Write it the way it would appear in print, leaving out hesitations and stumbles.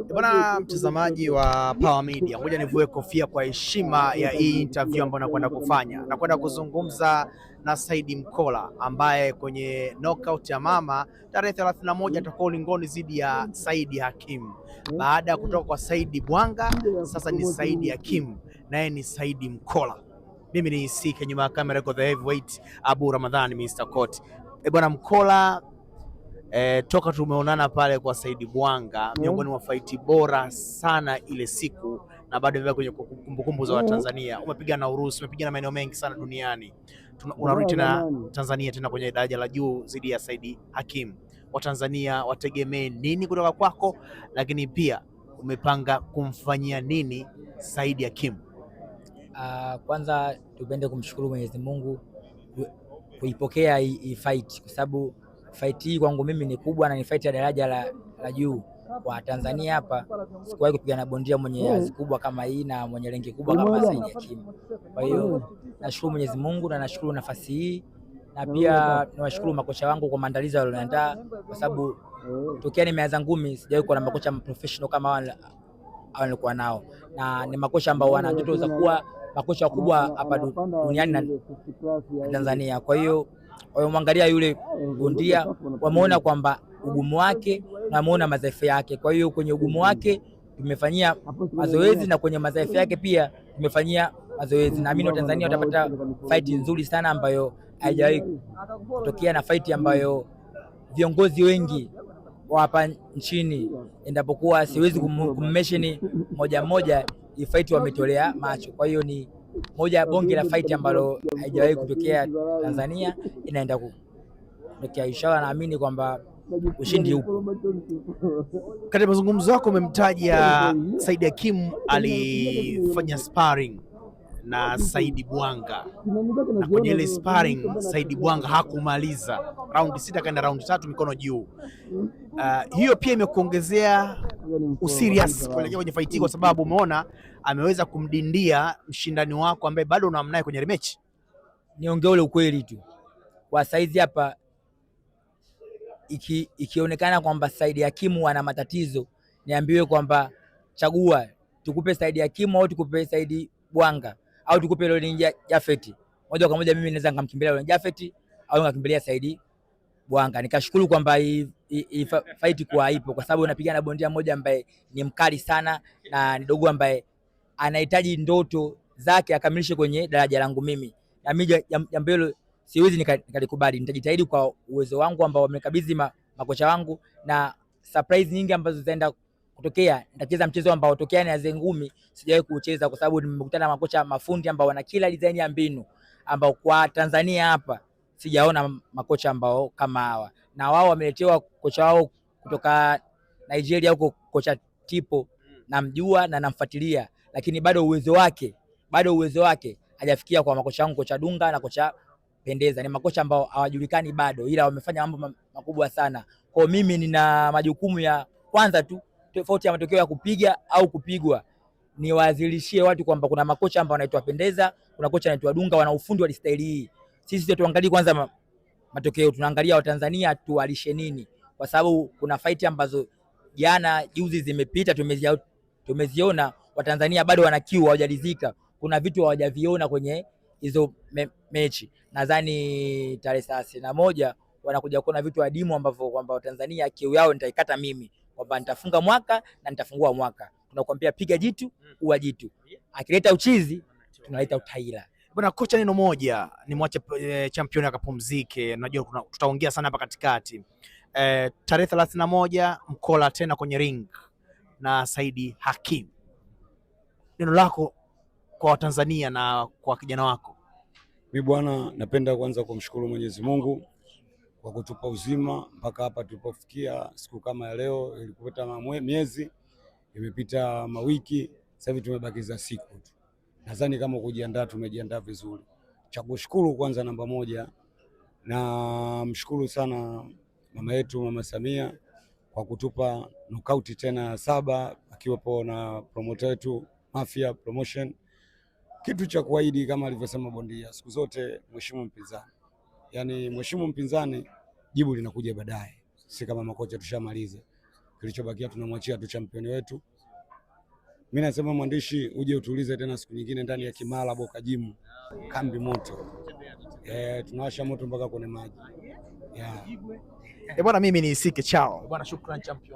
Bwana mtazamaji wa Power Media, ngoja nivue kofia kwa heshima ya hii interview ambayo nakwenda kufanya. Nakwenda kuzungumza na Said Mkola ambaye kwenye knockout ya mama tarehe 31 atakuwa ulingoni dhidi ya Said Hakim. Baada ya kutoka kwa Said Bwanga, sasa ni Said Hakim, naye ni Said Mkola. Mimi ni Sike, nyuma ya kamera kwa the heavyweight Abu Ramadhani Mr. Court. Bwana Mkola, toka tumeonana pale kwa Said Bwanga, miongoni mwa fight bora sana ile siku, na bado vile kwenye kumbukumbu za Watanzania. Umepigana na Urusi, umepigana maeneo mengi sana duniani, unarudi tena Tanzania tena kwenye daraja la juu dhidi ya Said Hakim. Watanzania wategemee nini kutoka kwako, lakini pia umepanga kumfanyia nini Said Hakim? Kwanza tupende kumshukuru Mwenyezi Mungu kuipokea hii fight, kwa sababu fight hii kwangu mimi ni kubwa na ni fight ya daraja la juu kwa Tanzania. Hapa sikuwahi kupigana bondia mwenye hadhi kubwa kama hii na mwenye lengi kubwa kama Said Hakim. Kwa hiyo nashukuru Mwenyezi Mungu na nashukuru nafasi hii, na pia niwashukuru makocha wangu kwa maandalizi walioniandaa, kwa sababu tokea nimeanza ngumi sijawahi kuwa na makocha professional kama wale nilikuwa nao, na ni makocha ambao wana ndoto za kuwa makocha wakubwa hapa duniani na Tanzania. Kwa hiyo wamwangalia yule bondia, wameona kwamba ugumu wake na wameona madhaifu yake. Kwa hiyo kwenye ugumu wake tumefanyia mazoezi na kwenye madhaifu yake pia tumefanyia mazoezi. Naamini Watanzania watapata fight nzuri sana ambayo haijawahi kutokea, na fight ambayo viongozi wengi wa hapa nchini, endapokuwa siwezi kummention moja moja, hii fight wametolea macho. Kwa hiyo ni moja ya bonge la fight ambalo haijawahi kutokea Tanzania, inaenda kutokea. Inshallah naamini kwamba ushindi upo. Katika mazungumzo yako umemtaja Said Hakim alifanya sparring na Said Bwanga, na kwenye ile sparring Said Bwanga hakumaliza raundi 6, kaenda raundi 3 mikono juu. Hiyo pia imekuongezea userious kuelekea kwenye fight, kwa sababu umeona ameweza kumdindia mshindani wako ambaye bado unamnaye kwenye rematch. Niongee ule ukweli tu, kwa saizi hapa ikionekana kwamba Said Hakim ana matatizo, niambiwe kwamba chagua, tukupe Said Hakim au tukupe Said Bwanga au tukupe Lolin Jafet, moja kwa moja mimi naweza nikamkimbilia Lolin Jafet au nikakimbilia Said Bwanga. Nikashukuru kwamba hii fight kwa ipo, kwa sababu unapigana bondia mmoja ambaye ni mkali sana na ni dogo ambaye anahitaji ndoto zake akamilishe kwenye daraja langu mimi, na mimi jambo hilo siwezi nikalikubali. Nitajitahidi kwa uwezo wangu ambao wamekabidhi makocha wangu, na surprise nyingi ambazo zitaenda kutokea. Nitacheza mchezo ambao tokea nianze ngumi sijawahi kucheza, kwa sababu nimekutana na makocha mafundi ambao wana kila design ya mbinu, ambao kwa Tanzania hapa sijaona makocha ambao kama hawa, na wao wameletewa kocha wao kutoka Nigeria huko, kocha Tipo, namjua na namfuatilia, lakini bado uwezo wake hajafikia kwa makocha wangu, kocha Dunga na kocha Pendeza. Ni makocha ambao hawajulikani bado, ila wamefanya mambo makubwa sana. Kwa mimi nina majukumu ya kwanza tu, tofauti ya matokeo ya kupiga au kupigwa, ni waazilishie watu kwamba kuna makocha ambao wanaitwa Pendeza, kuna kocha anaitwa Dunga, wana ufundi wa staili hii. Sisi tuangalie kwanza matokeo, tunaangalia Watanzania tuwalishe nini, kwa sababu kuna fight ambazo jana juzi zimepita tumeziona, Watanzania bado wana kiu, hawajalizika, kuna vitu hawajaviona kwenye hizo mechi. Nadhani tarehe 31 wanakuja kuona vitu adimu ambavyo kwamba Watanzania kiu yao nitaikata mimi, kwamba nitafunga mwaka na nitafungua mwaka. Tunakwambia piga jitu uwa jitu, akileta uchizi tunaleta utaila. Bwana kocha, neno moja ni mwache champion akapumzike, najua tutaongea sana hapa katikati. Tarehe 31 Mkola tena kwenye ring na Said Hakim, neno lako kwa Watanzania na kwa kijana wako? Mimi bwana, napenda kwanza kumshukuru Mwenyezi Mungu kwa kutupa uzima mpaka hapa tulipofikia. Siku kama ya leo ilikupita miezi, imepita mawiki, sasa hivi tumebakiza siku tu. Nadhani kama kujiandaa tumejiandaa vizuri. Cha kushukuru kwanza, namba moja, na mshukuru sana mama yetu Mama Samia kwa kutupa knockout tena 7, akiwepo na promoter wetu Mafia Promotion. Kitu cha kuahidi kama alivyosema bondia, siku zote mheshimu mpinzani. Yaani mheshimu mpinzani, jibu linakuja baadaye. Si kama makocha tushamaliza. kilichobakia tunamwachia tu championi wetu. Mimi nasema mwandishi, uje utulize tena siku nyingine ndani ya Kimara Boka Gym, kambi moto. Tunawasha moto mpaka kwenye maji. Bwana, mimi ni Isike chao. Bwana, shukrani champion.